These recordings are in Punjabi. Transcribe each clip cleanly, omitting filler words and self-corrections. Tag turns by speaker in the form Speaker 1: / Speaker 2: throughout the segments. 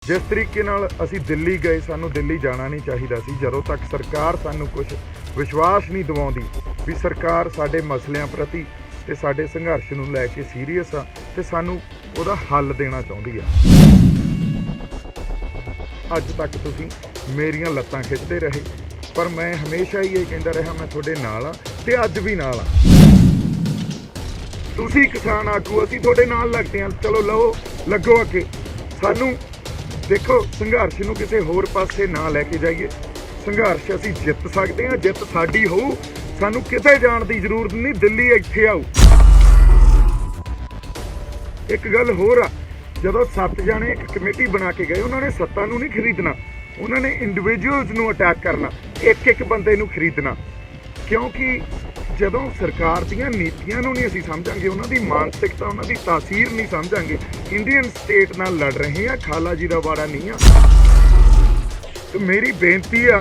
Speaker 1: जिस तरीके नाल असी दिल्ली गए सानू दिल्ली जाना नहीं चाहिए सी जदों तक सरकार सानू कुछ विश्वास नहीं दिवाउंदी भी सरकार साडे मसलियां प्रति ते साडे संघर्ष नूं लैके सीरीयस आ ते सानू उहदा हल देना चाहुंदी आ। अज तक तुसीं मेरियां लत्तां खिचदे रहे पर मैं हमेशा ही ये कहंदा रहा मैं तुहाडे नाल आ ते अज भी नाल आ। तुसीं किसान आगू असीं तुहाडे नाल लगदे हां, चलो लो लगो अगे। सानू देखो संघर्ष नूं किसी होर पासे ना लैके जाइए, संघर्ष असीं जित सकते हैं, जित साडी होऊ, सानू किते जाण दी जरूरत नहीं, दिल्ली इत्थे आऊ। एक गल होर आ, जदों 7 जाने एक कमेटी बना के गए उन्होंने सत्ता नूं नहीं खरीदना, उन्होंने इंडिविजुअल्स नूं अटैक करना, एक एक बंदे नूं खरीदना। क्योंकि जदों सरकार दीयां नीतियां नूं नहीं असीं समझांगे, उन्हां दी मानसिकता उन्हां दी तासीर नहीं समझांगे, इंडियन स्टेट नाल लड़ रहे हैं, खाला जी दा वाड़ा नहीं आ। तो मेरी बेनती आ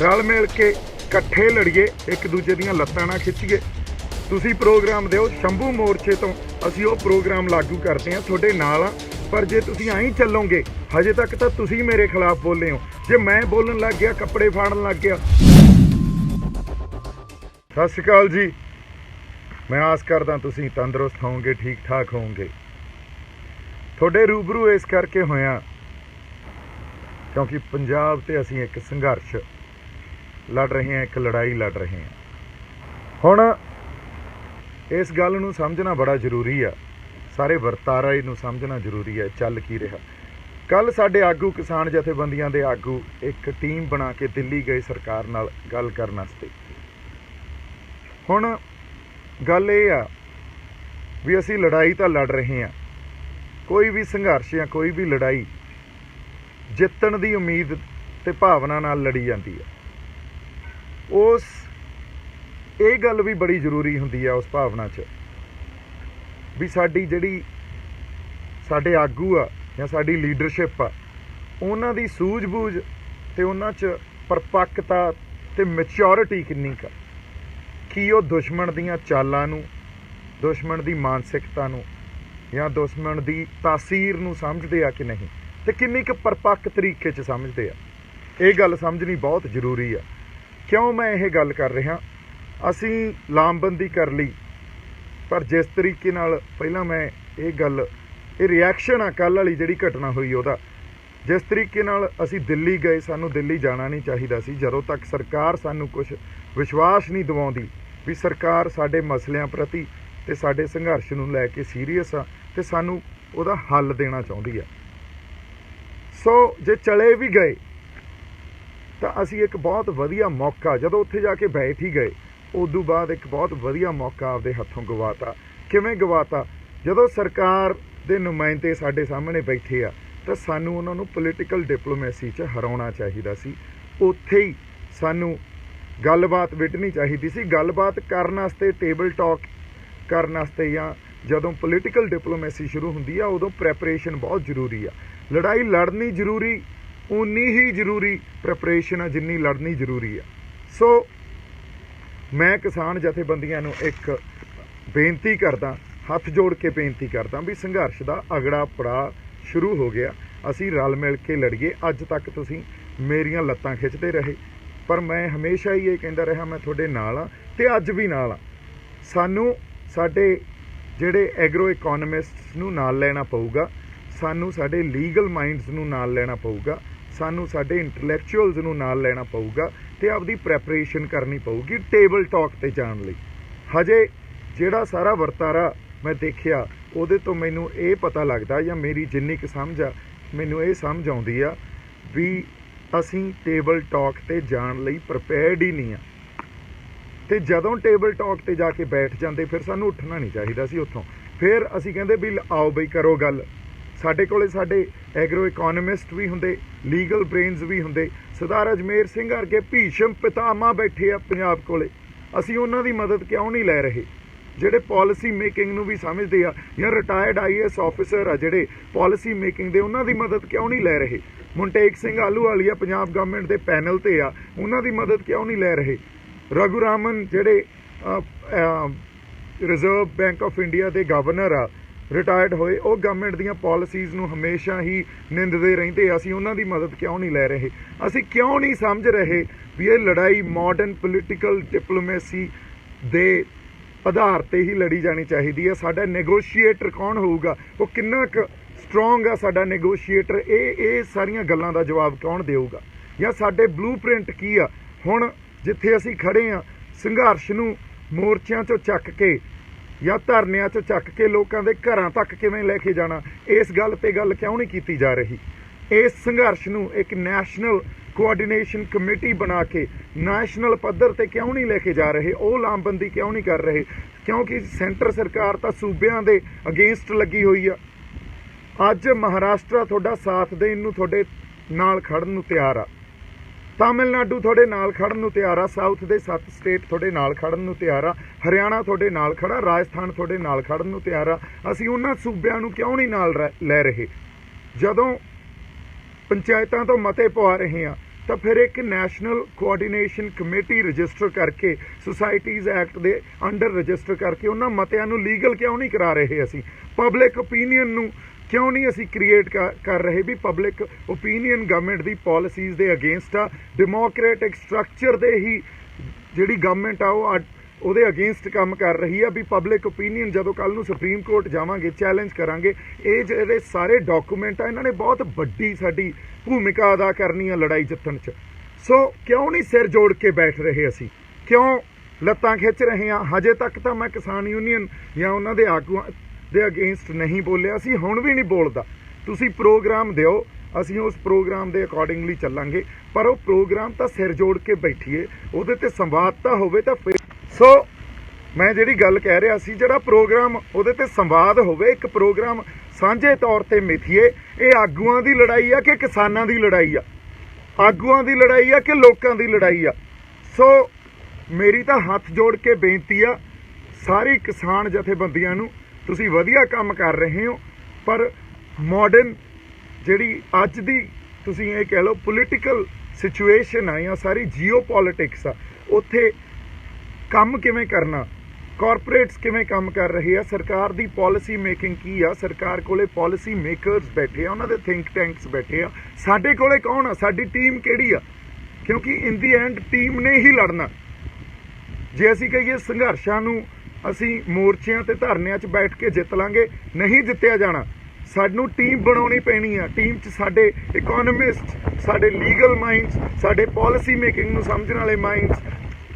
Speaker 1: रल मिल के इकट्ठे लड़िए, एक दूजे दीयां लत्तां ना खिच्चीए। तुसीं प्रोग्राम दिओ शंभू मोर्चे तो असीं वो प्रोग्राम लागू करते हैं, तुहाडे नाल आ। पर जे तुसीं आई चलोगे, हजे तक तो तुसीं मेरे खिलाफ बोले हो, जे मैं बोलन लग गया कपड़े फाड़न लग गया। सत श्री अकाल जी, मैं आस करदा तुसीं तंदुरुस्त होवोगे, ठीक ठाक होवोगे। तुहाडे रूबरू इस करके होया क्योंकि पंजाब ते असीं एक संघर्ष लड़ रहे हैं, एक लड़ाई लड़ रहे हैं। हुण इस गल नूं समझना बड़ा जरूरी आ, सारे वरतारे नूं समझना जरूरी है, चल की रहा। कल साडे आगू किसान जथेबंदियां दे आगू एक टीम बना के दिल्ली गए सरकार नाल गल करन वास्ते। हुण गल ये आ भी असीं लड़ाई तो लड़ रहे हैं, कोई भी संघर्ष या कोई भी लड़ाई जितण दी उम्मीद ते भावना नाल लड़ी जाती है। उस ये गल भी बड़ी जरूरी हुंदी है उस भावना च भी साडी जिहड़ी साडे आगू आ या साडी लीडरशिप आ, उन्हां दी सूझ-बूझ ते उन्हां च परपक्कता ते मैच्योरिटी किन्नी का, कि वो दुश्मन दीयां चालां नूं, दुश्मन दी मानसिकता नूं या दुश्मन दी तासीर नूं समझदे आ कि नहीं, ते किन्नी क परपक्क तरीके च समझदे आ। ये गल समझनी बहुत जरूरी आ। क्यों मैं ये गल कर रहा, असीं लामबंदी कर ली पर जिस तरीके नाल पहला मैं ये गल ये रिएक्शन आ कल वाली जिहड़ी घटना हुई उहदा, जिस तरीके नाल असीं दिल्ली गए सानू दिल्ली जाना नहीं चाहिए सी जदों तक सरकार सानू कुछ विश्वास नहीं दिवाउंदी भी सरकार साडे मसलियां प्रति ते साडे संघर्ष नूं लैके सीरीयस आ ते सानू उहदा हल देना चाहुंदी आ। सो जे चले भी गए तो असीं एक बहुत वधिया मौका जदों उत्थे जाके बैठ ही गए, उदों बाद एक बहुत वधिया मौका आपदे हत्थों गवाता। किवें गवाता? जदों सरकार दे नुमाइंदे साडे सामने बैठे आ तो सानू उन्हां नूं पोलीटिकल डिप्लोमेसी च हराउणा चाहिदा सी। उत्थे ही सानू गलबात विढ़नी चाहिदी सी। गलबात करन वास्ते टेबल टॉक करन वास्ते या जदों पोलीटिकल डिप्लोमेसी शुरू हुंदी आ उदों प्रैपरेशन बहुत जरूरी आ। लड़ाई लड़नी जरूरी, उन्नी ही जरूरी प्रैपरेशन आ जिन्नी लड़नी जरूरी आ। सो मैं किसान जथेबंदियां नूं एक बेनती करदा, हथ जोड़ के बेनती करदा भी संघर्ष दा अगड़ा पड़ाव शुरू हो गया, असीं रल मिल के लड़िए। अज तक तुसीं मेरियां लत्तां खिचदे रहे पर मैं हमेशा ही ये कहंदा रहा मैं तुहाडे नाल आ ते अज भी नाल आ। सानू साडे जिहड़े एग्रो इकोनॉमिस्ट्स नूं नाल लैना पऊगा, सानू साडे लीगल माइंड्स नूं नाल लैना पऊगा, सानू साडे इंटलैक्चुअल्स नूं नाल लैना पऊगा ते आपदी प्रैपरेशन करनी पऊगी टेबल टॉक ते जाण लई। हजे जिहड़ा सारा वरतारा मैं देखिया उहदे तो मैनूं ये पता लगदा या मेरी जिन्नी क समझ आ मैनूं ये समझ आउंदी आ भी असीं टेबल टॉक ते जाण लई प्रिपेयर्ड ही नहीं आ। ते जदों टेबल टॉक ते जाके बैठ जांदे फिर सानूं उठना नहीं चाहिदा सी उत्थों। फिर असीं कहंदे भी आओ बई करो गल। साडे कोले साडे एग्रो इकोनॉमिस्ट भी हुंदे, लीगल ब्रेनस भी हुंदे, सरदार अजमेर सिंह वर्गे भीषम पितामह बैठे आ पंजाब कोले, असीं उन्हां दी मदद क्यों नहीं लै रहे? ਜਿਹੜੇ पॉलिसी मेकिंग नूं भी समझते आ या रिटायर्ड IAS ऑफिसर आ ਜਿਹੜੇ पॉलिसी मेकिंग ਦੇ ਉਹਨਾਂ ਦੀ मदद क्यों नहीं लै रहे? मुनटेक सिंह आलूवालिया पंजाब गवर्नमेंट ਦੇ पैनल ਤੇ ਆ, ਉਹਨਾਂ ਦੀ मदद क्यों नहीं लै रहे? रघुरामन ਜਿਹੜੇ रिजर्व बैंक ऑफ इंडिया के गवर्नर आ, ਰਿਟਾਇਰਡ ਹੋਏ ਉਹ ਗਵਰਨਮੈਂਟ ਦੀਆਂ ਪਾਲਿਸੀਜ਼ ਨੂੰ ਹਮੇਸ਼ਾ ਹੀ ਨਿੰਦਦੇ ਰਹਿੰਦੇ। ਅਸੀਂ ਉਹਨਾਂ ਦੀ ਮਦਦ ਕਿਉਂ ਨਹੀਂ ਲੈ ਰਹੇ? ਅਸੀਂ ਕਿਉਂ ਨਹੀਂ ਸਮਝ ਰਹੇ ਵੀ ਇਹ ਲੜਾਈ ਮਾਡਰਨ ਪੋਲੀਟੀਕਲ ਡਿਪਲੋਮੇਸੀ ਦੇ ਆਧਾਰ ਤੇ ਹੀ ਲੜੀ ਜਾਣੀ ਚਾਹੀਦੀ ਹੈ। ਸਾਡਾ ਨੈਗੋਸ਼ੀਏਟਰ ਕੌਣ ਹੋਊਗਾ, ਉਹ ਕਿੰਨਾ ਕੁ ਸਟਰੋਂਗ ਆ ਸਾਡਾ ਨੈਗੋਸ਼ੀਏਟਰ, ਇਹ ਸਾਰੀਆਂ ਗੱਲਾਂ ਦਾ ਜਵਾਬ ਕੌਣ ਦੇਊਗਾ? ਜਾਂ ਸਾਡੇ ਬਲੂਪ੍ਰਿੰਟ ਕੀ ਆ? ਹੁਣ ਜਿੱਥੇ ਅਸੀਂ ਖੜੇ ਆ, ਸੰਘਰਸ਼ ਨੂੰ ਮੋਰਚਿਆਂ 'ਚੋਂ ਚੱਕ ਕੇ ਜਾਂ ਧਰਨਿਆਂ 'ਚੋਂ ਚੱਕ ਕੇ ਲੋਕਾਂ ਦੇ ਘਰਾਂ ਤੱਕ ਕਿਵੇਂ ਲੈ ਕੇ ਜਾਣਾ, ਇਸ ਗੱਲ 'ਤੇ ਗੱਲ ਕਿਉਂ ਨਹੀਂ ਕੀਤੀ ਜਾ ਰਹੀ? ਇਸ ਸੰਘਰਸ਼ ਨੂੰ ਇੱਕ ਨੈਸ਼ਨਲ ਕੋਆਰਡੀਨੇਸ਼ਨ ਕਮੇਟੀ ਬਣਾ ਕੇ ਨੈਸ਼ਨਲ ਪੱਧਰ 'ਤੇ ਕਿਉਂ ਨਹੀਂ ਲੈ ਕੇ ਜਾ ਰਹੇ? ਉਹ ਲਾਮਬੰਦੀ ਕਿਉਂ ਨਹੀਂ ਕਰ ਰਹੇ? ਕਿਉਂਕਿ ਸੈਂਟਰ ਸਰਕਾਰ ਤਾਂ ਸੂਬਿਆਂ ਦੇ ਅਗੇਂਸਟ ਲੱਗੀ ਹੋਈ ਆ। ਅੱਜ ਮਹਾਰਾਸ਼ਟਰ ਤੁਹਾਡਾ ਸਾਥ ਦੇਣ ਨੂੰ, ਤੁਹਾਡੇ ਨਾਲ ਖੜਨ ਨੂੰ ਤਿਆਰ ਆ। ਤਾਮਿਲਨਾਡੂ ਤੁਹਾਡੇ ਨਾਲ ਖੜਨ ਨੂੰ ਤਿਆਰ ਆ। ਸਾਊਥ ਦੇ 7 ਸਟੇਟ ਤੁਹਾਡੇ ਨਾਲ ਖੜਨ ਨੂੰ ਤਿਆਰ ਆ। ਹਰਿਆਣਾ ਤੁਹਾਡੇ ਨਾਲ ਖੜਾ, ਰਾਜਸਥਾਨ ਤੁਹਾਡੇ ਨਾਲ ਖੜਨ ਨੂੰ ਤਿਆਰ ਆ। ਅਸੀਂ ਉਹਨਾਂ ਸੂਬਿਆਂ ਨੂੰ ਕਿਉਂ ਨਹੀਂ ਨਾਲ ਲੈ ਰਹੇ? ਜਦੋਂ ਪੰਚਾਇਤਾਂ ਤੋਂ ਮਤੇ ਪਵਾ ਰਹੇ ਆ ਤਾਂ ਫਿਰ ਇੱਕ ਨੈਸ਼ਨਲ ਕੋਆਰਡੀਨੇਸ਼ਨ ਕਮੇਟੀ ਰਜਿਸਟਰ ਕਰਕੇ, ਸੁਸਾਇਟੀਜ਼ ਐਕਟ ਦੇ ਅੰਡਰ ਰਜਿਸਟਰ ਕਰਕੇ ਉਹਨਾਂ ਮਤਿਆਂ ਨੂੰ ਲੀਗਲ ਕਿਉਂ ਨਹੀਂ ਕਰਾ ਰਹੇ? ਅਸੀਂ ਪਬਲਿਕ ਓਪੀਨੀਅਨ ਨੂੰ ਕਿਉਂ ਨਹੀਂ ਅਸੀਂ ਕ੍ਰੀਏਟ ਕਰ ਰਹੇ ਵੀ ਪਬਲਿਕ ਓਪੀਨੀਅਨ ਗਵਰਨਮੈਂਟ ਦੀ ਪਾਲਿਸੀਜ਼ ਦੇ ਅਗੇਂਸਟ ਆ? ਡੈਮੋਕ੍ਰੈਟਿਕ ਸਟਰਕਚਰ ਦੇ ਹੀ ਜਿਹੜੀ ਗਵਰਨਮੈਂਟ ਆ ਉਹ ਉਹਦੇ ਅਗੇਂਸਟ ਕੰਮ ਕਰ ਰਹੀ ਆ। ਵੀ ਪਬਲਿਕ ਓਪੀਨੀਅਨ ਜਦੋਂ ਕੱਲ੍ਹ ਨੂੰ ਸੁਪਰੀਮ ਕੋਰਟ ਜਾਵਾਂਗੇ, ਚੈਲੰਜ ਕਰਾਂਗੇ। ਇਹ ਜਿਹੜੇ ਸਾਰੇ ਡਾਕੂਮੈਂਟ ਆ, ਇਹਨਾਂ ਨੇ ਬਹੁਤ ਵੱਡੀ ਸਾਡੀ ਭੂਮਿਕਾ ਅਦਾ ਕਰਨੀ ਆ ਲੜਾਈ ਜਿੱਤਣ 'ਚ। ਸੋ ਕਿਉਂ ਨਹੀਂ ਸਿਰ ਜੋੜ ਕੇ ਬੈਠ ਰਹੇ? ਅਸੀਂ ਕਿਉਂ ਲੱਤਾਂ ਖਿੱਚ ਰਹੇ ਹਾਂ? ਹਜੇ ਤੱਕ ਤਾਂ ਮੈਂ ਕਿਸਾਨ ਯੂਨੀਅਨ ਜਾਂ ਉਹਨਾਂ ਦੇ ਆਗੂਆਂ ਦੇ ਅਗੇਂਸਟ ਨਹੀਂ ਬੋਲਿਆ ਸੀ, ਹੁਣ ਵੀ ਨਹੀਂ ਬੋਲਦਾ। ਤੁਸੀਂ ਪ੍ਰੋਗਰਾਮ ਦਿਓ, ਅਸੀਂ ਉਸ ਪ੍ਰੋਗਰਾਮ ਦੇ ਅਕੋਰਡਿੰਗਲੀ ਚੱਲਾਂਗੇ, ਪਰ ਉਹ ਪ੍ਰੋਗਰਾਮ ਤਾਂ ਸਿਰ ਜੋੜ ਕੇ ਬੈਠੀਏ, ਉਹਦੇ ਤੇ ਸੰਵਾਦ ਤਾਂ ਹੋਵੇ ਤਾਂ ਫਿਰ। ਸੋ ਮੈਂ ਜਿਹੜੀ ਗੱਲ ਕਹਿ ਰਿਹਾ ਸੀ, ਜਿਹੜਾ ਪ੍ਰੋਗਰਾਮ ਉਹਦੇ ਤੇ ਸੰਵਾਦ ਹੋਵੇ, ਇੱਕ ਪ੍ਰੋਗਰਾਮ ਸਾਂਝੇ ਤੌਰ ਤੇ ਮਿਥੀਏ। ਇਹ ਆਗੂਆਂ ਦੀ ਲੜਾਈ ਆ ਕਿ ਕਿਸਾਨਾਂ ਦੀ ਲੜਾਈ ਆ? ਆਗੂਆਂ ਦੀ ਲੜਾਈ ਆ ਕਿ ਲੋਕਾਂ ਦੀ ਲੜਾਈ ਆ? ਸੋ ਮੇਰੀ ਤਾਂ ਹੱਥ ਜੋੜ ਕੇ ਬੇਨਤੀ ਆ ਸਾਰੀ ਕਿਸਾਨ ਜਥੇਬੰਦੀਆਂ ਨੂੰ, ਤੁਸੀਂ ਵਧੀਆ ਕੰਮ ਕਰ ਰਹੇ ਹੋ, ਪਰ ਮਾਡਰਨ ਜਿਹੜੀ ਅੱਜ ਦੀ ਤੁਸੀਂ ਇਹ ਕਹਿ ਲਓ ਪੋਲੀਟੀਕਲ ਸਿਚੁਏਸ਼ਨ ਆ ਜਾਂ ਸਾਰੀ ਜੀਓ ਪੋਲੀਟਿਕਸ ਆ, ਉੱਥੇ ਕੰਮ ਕਿਵੇਂ ਕਰਨਾ, ਕਾਰਪੋਰੇਟਸ ਕਿਵੇਂ ਕੰਮ ਕਰ ਰਹੇ ਆ, ਸਰਕਾਰ ਦੀ ਪਾਲਿਸੀ ਮੇਕਿੰਗ ਕੀ ਆ? ਸਰਕਾਰ ਕੋਲੇ ਪਾਲਿਸੀ ਮੇਕਰਸ ਬੈਠੇ ਆ, ਉਹਨਾਂ ਦੇ ਥਿੰਕ ਟੈਂਕਸ ਬੈਠੇ ਆ। ਸਾਡੇ ਕੋਲੇ ਕੌਣ ਆ? ਸਾਡੀ ਟੀਮ ਕਿਹੜੀ ਆ? ਕਿਉਂਕਿ ਇਨ ਦੀ ਐਂਡ ਟੀਮ ਨੇ ਹੀ ਲੜਨਾ। ਜੇ ਅਸੀਂ ਕਹੀਏ ਸੰਘਰਸ਼ਾਂ ਨੂੰ ਅਸੀਂ ਮੋਰਚਿਆਂ ਤੇ ਧਰਨਿਆਂ 'ਚ ਬੈਠ ਕੇ ਜਿੱਤ ਲਾਂਗੇ, ਨਹੀਂ ਜਿੱਤਿਆ ਜਾਣਾ। ਸਾਨੂੰ ਟੀਮ ਬਣਾਉਣੀ ਪੈਣੀ ਆ। ਟੀਮ 'ਚ ਸਾਡੇ ਇਕੋਨੋਮਿਸਟ, ਸਾਡੇ ਲੀਗਲ ਮਾਈਂਡਸ, ਸਾਡੇ ਪਾਲਿਸੀ ਮੇਕਿੰਗ ਨੂੰ ਸਮਝਣ ਵਾਲੇ ਮਾਈਂਡਸ,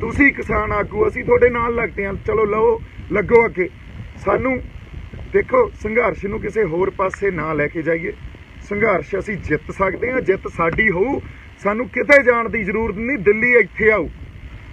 Speaker 1: ਤੁਸੀਂ ਕਿਸਾਨ ਆਗੂ, ਅਸੀਂ ਤੁਹਾਡੇ ਨਾਲ ਲੱਗਦੇ ਹਾਂ। ਚਲੋ ਲੱਗੋ ਅੱਗੇ। ਸਾਨੂੰ ਦੇਖੋ, ਸੰਘਰਸ਼ ਨੂੰ ਕਿਸੇ ਹੋਰ ਪਾਸੇ ਨਾ ਲੈ ਕੇ ਜਾਈਏ। ਸੰਘਰਸ਼ ਅਸੀਂ ਜਿੱਤ ਸਕਦੇ ਹਾਂ, ਜਿੱਤ ਸਾਡੀ ਹੋਊ। ਸਾਨੂੰ ਕਿਤੇ ਜਾਣ ਦੀ ਜ਼ਰੂਰਤ ਨਹੀਂ, ਦਿੱਲੀ ਇੱਥੇ ਆਊ।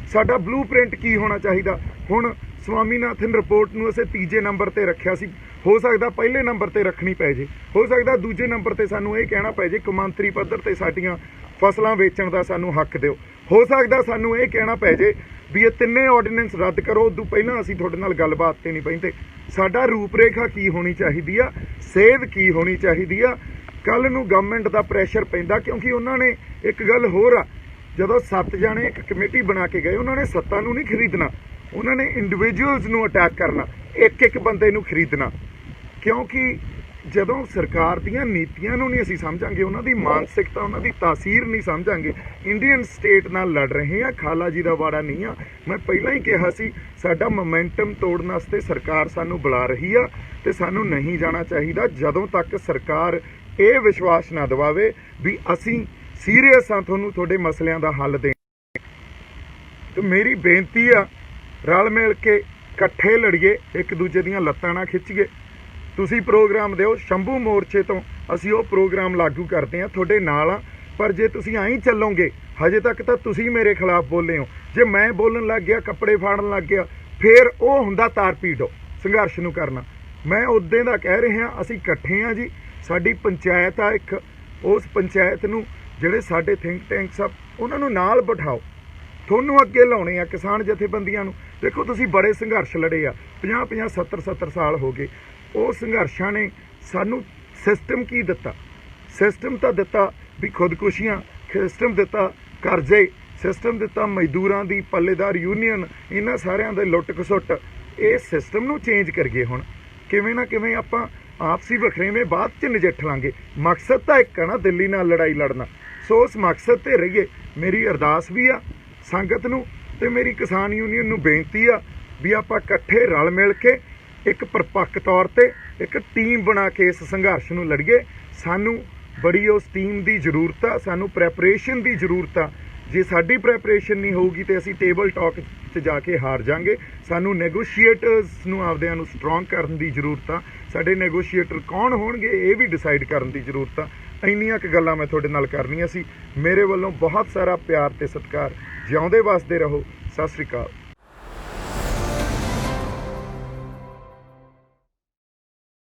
Speaker 1: ਸਾਡਾ ਬਲੂਪ੍ਰਿੰਟ ਕੀ ਹੋਣਾ ਚਾਹੀਦਾ? ਹੁਣ ਸਵਾਮੀਨਾਥਨ ਰਿਪੋਰਟ ਨੂੰ ਅਸੀਂ 3 ਨੰਬਰ ਤੇ ਰੱਖਿਆ ਸੀ, ਹੋ ਸਕਦਾ ਪਹਿਲੇ ਨੰਬਰ ਤੇ ਰੱਖਣੀ ਪੈ ਜੇ, ਹੋ ਸਕਦਾ ਦੂਜੇ ਨੰਬਰ ਤੇ ਸਾਨੂੰ ਇਹ ਕਹਿਣਾ ਪੈ ਜੇ ਕੌਮਾਂਤਰੀ ਪੱਧਰ ਤੇ ਸਾਡੀਆਂ ਫਸਲਾਂ ਵੇਚਣ ਦਾ ਸਾਨੂੰ ਹੱਕ ਦਿਓ। ਹੋ ਸਕਦਾ ਸਾਨੂੰ ਇਹ ਕਹਿਣਾ ਪੈ ਜੇ ਵੀ ਇਹ 3 ਆਰਡੀਨੈਂਸ ਰੱਦ ਕਰੋ, ਉਦੋਂ ਪਹਿਲਾਂ ਅਸੀਂ ਤੁਹਾਡੇ ਨਾਲ ਗੱਲਬਾਤ ਤੇ ਨਹੀਂ ਬਹਿੰਦੇ। ਸਾਡਾ ਰੂਪਰੇਖਾ ਕੀ ਹੋਣੀ ਚਾਹੀਦੀ ਆ, ਸੇਧ ਕੀ ਹੋਣੀ ਚਾਹੀਦੀ ਆ? ਕੱਲ੍ਹ ਨੂੰ ਗਵਰਨਮੈਂਟ ਦਾ ਪ੍ਰੈਸ਼ਰ ਪੈਂਦਾ, ਕਿਉਂਕਿ ਉਹਨਾਂ ਨੇ ਇੱਕ ਗੱਲ ਹੋਰ ਆ, ਜਦੋਂ 7 ਜਾਣੇ ਇੱਕ ਕਮੇਟੀ ਬਣਾ ਕੇ ਗਏ, ਉਹਨਾਂ ਨੇ ਸੱਤਾ ਨੂੰ ਨਹੀਂ ਖਰੀਦਣਾ, ਉਹਨਾਂ ਨੇ ਇੰਡੀਵਿਜੂਅਲਸ ਨੂੰ ਅਟੈਕ ਕਰਨਾ, ਇੱਕ ਬੰਦੇ ਨੂੰ ਖਰੀਦਣਾ। ਕਿਉਂਕਿ ਜਦੋਂ ਸਰਕਾਰ ਦੀਆਂ ਨੀਤੀਆਂ ਨੂੰ ਨਹੀਂ ਅਸੀਂ ਸਮਝਾਂਗੇ, ਉਹਨਾਂ ਦੀ ਮਾਨਸਿਕਤਾ, ਉਹਨਾਂ ਦੀ ਤਾਸੀਰ ਨਹੀਂ ਸਮਝਾਂਗੇ। ਇੰਡੀਅਨ ਸਟੇਟ ਨਾਲ ਲੜ ਰਹੇ ਆ, ਖਾਲਾ ਜੀ ਦਾ ਵਾੜਾ ਨਹੀਂ ਆ। ਮੈਂ ਪਹਿਲਾਂ ਹੀ ਕਿਹਾ ਸੀ, ਸਾਡਾ ਮੋਮੈਂਟਮ ਤੋੜਨ ਵਾਸਤੇ ਸਰਕਾਰ ਸਾਨੂੰ ਬੁਲਾ ਰਹੀ ਆ ਤੇ ਸਾਨੂੰ ਨਹੀਂ ਜਾਣਾ ਚਾਹੀਦਾ ਜਦੋਂ ਤੱਕ ਸਰਕਾਰ ਇਹ ਵਿਸ਼ਵਾਸ ਨਾ ਦਿਵਾਵੇ ਵੀ ਅਸੀਂ ਸੀਰੀਅਸ ਹਾਂ ਤੁਹਾਨੂੰ ਤੁਹਾਡੇ ਮਸਲਿਆਂ ਦਾ ਹੱਲ ਦੇਣ। ਤੇ ਮੇਰੀ ਬੇਨਤੀ ਆ, ਰਲ ਮਿਲ ਕੇ ਇਕੱਠੇ ਲੜੀਏ, ਇੱਕ ਦੂਜੇ ਦੀਆਂ ਲੱਤਾਂ ਨਾ ਖਿੱਚੀਏ। ਤੁਸੀਂ ਪ੍ਰੋਗਰਾਮ ਦਿਓ, ਸ਼ੰਭੂ ਮੋਰਚੇ ਤੋਂ ਅਸੀਂ ਉਹ ਪ੍ਰੋਗਰਾਮ ਲਾਗੂ ਕਰਦੇ ਹਾਂ, ਤੁਹਾਡੇ ਨਾਲ ਆ। ਪਰ ਜੇ ਤੁਸੀਂ ਆਈ ਚੱਲੋਗੇ, ਹਜੇ ਤੱਕ ਤਾਂ ਤੁਸੀਂ ਮੇਰੇ ਖਿਲਾਫ ਬੋਲੇ ਹੋ, ਜੇ ਮੈਂ ਬੋਲਣ ਲੱਗ ਗਿਆ, ਕੱਪੜੇ ਫਾੜਨ ਲੱਗ ਗਿਆ, ਫਿਰ ਉਹ ਹੁੰਦਾ ਤਾਰਪੀੜੋ ਸੰਘਰਸ਼ ਨੂੰ ਕਰਨਾ। ਮੈਂ ਉਦੋਂ ਦਾ ਕਹਿ ਰਿਹਾ, ਅਸੀਂ ਇਕੱਠੇ ਹਾਂ ਜੀ। ਸਾਡੀ ਪੰਚਾਇਤ ਆ ਇੱਕ, ਉਸ ਪੰਚਾਇਤ ਨੂੰ ਜਿਹੜੇ ਸਾਡੇ ਥਿੰਕ ਟੈਂਕਸ ਆ ਉਹਨਾਂ ਨੂੰ ਨਾਲ ਬਿਠਾਓ, ਤੁਹਾਨੂੰ ਅੱਗੇ ਲਾਉਣੇ ਆ ਕਿਸਾਨ ਜਥੇਬੰਦੀਆਂ ਨੂੰ। ਦੇਖੋ, ਤੁਸੀਂ ਬੜੇ ਸੰਘਰਸ਼ ਲੜੇ ਆ, 50-50, 70-70 ਸਾਲ ਹੋ ਗਏ। ਉਹ ਸੰਘਰਸ਼ਾਂ ਨੇ ਸਾਨੂੰ ਸਿਸਟਮ ਕੀ ਦਿੱਤਾ? ਸਿਸਟਮ ਤਾਂ ਦਿੱਤਾ ਵੀ ਖੁਦਕੁਸ਼ੀਆਂ, ਸਿਸਟਮ ਦਿੱਤਾ ਕਰਜ਼ੇ, ਸਿਸਟਮ ਦਿੱਤਾ ਮਜ਼ਦੂਰਾਂ ਦੀ ਪੱਲੇਦਾਰ ਯੂਨੀਅਨ, ਇਹਨਾਂ ਸਾਰਿਆਂ ਦੇ ਲੁੱਟ ਖਸੁੱਟ। ਇਹ ਸਿਸਟਮ ਨੂੰ ਚੇਂਜ ਕਰੀਏ ਹੁਣ। ਕਿਵੇਂ ਨਾ ਕਿਵੇਂ ਆਪਾਂ ਆਪਸੀ ਵਖਰੇਵੇਂ ਬਾਅਦ 'ਚ ਨਜਿੱਠ ਲਾਂਗੇ। ਮਕਸਦ ਤਾਂ ਇੱਕ ਹੈ ਨਾ, ਦਿੱਲੀ ਨਾਲ ਲੜਾਈ ਲੜਨਾ। ਸੋ ਉਸ ਮਕਸਦ ਤੇ ਰਹੀਏ। ਮੇਰੀ ਅਰਦਾਸ ਵੀ ਆ ਸੰਗਤ ਨੂੰ ਤੇ ਮੇਰੀ ਕਿਸਾਨ ਯੂਨੀਅਨ ਨੂੰ ਬੇਨਤੀ ਆ ਵੀ ਆਪਾਂ ਇਕੱਠੇ ਰਲ ਮਿਲ ਕੇ ਇੱਕ ਪਰਪੱਕ ਤੌਰ ਤੇ ਇੱਕ ਟੀਮ ਬਣਾ ਕੇ ਇਸ ਸੰਘਰਸ਼ ਨੂੰ ਲੜੀਏ। ਸਾਨੂੰ ਬੜੀ ਉਸ ਟੀਮ ਦੀ ਜ਼ਰੂਰਤ ਆ, ਸਾਨੂੰ ਪ੍ਰੈਪਰੇਸ਼ਨ ਦੀ ਜ਼ਰੂਰਤ ਆ। ਜੇ ਸਾਡੀ ਪ੍ਰੈਪਰੇਸ਼ਨ ਨਹੀਂ ਹੋਊਗੀ ਤੇ ਅਸੀਂ ਟੇਬਲ ਟਾਕ 'ਚ ਜਾ ਕੇ ਹਾਰ ਜਾਵਾਂਗੇ। ਸਾਨੂੰ ਨੈਗੋਸ਼ੀਏਟਰਸ ਨੂੰ ਆਪਦਿਆਂ ਨੂੰ ਸਟਰੋਂਗ ਕਰਨ ਦੀ ਜ਼ਰੂਰਤ ਆ। ਸਾਡੇ ਨੈਗੋਸ਼ੀਏਟਰ ਕੌਣ ਹੋਣਗੇ ਇਹ ਵੀ ਡਿਸਾਈਡ ਕਰਨ ਦੀ ਜ਼ਰੂਰਤ ਆ। ਇੰਨੀਆਂ ਕੁ ਗੱਲਾਂ ਮੈਂ ਤੁਹਾਡੇ ਨਾਲ ਕਰਨੀਆਂ ਸੀ। ਮੇਰੇ ਵੱਲੋਂ ਬਹੁਤ ਸਾਰਾ ਪਿਆਰ ਤੇ ਸਤਿਕਾਰ। ਜਿਉਂਦੇ ਵਸਦੇ ਰਹੋ। ਸਤਿ ਸ਼੍ਰੀ ਅਕਾਲ।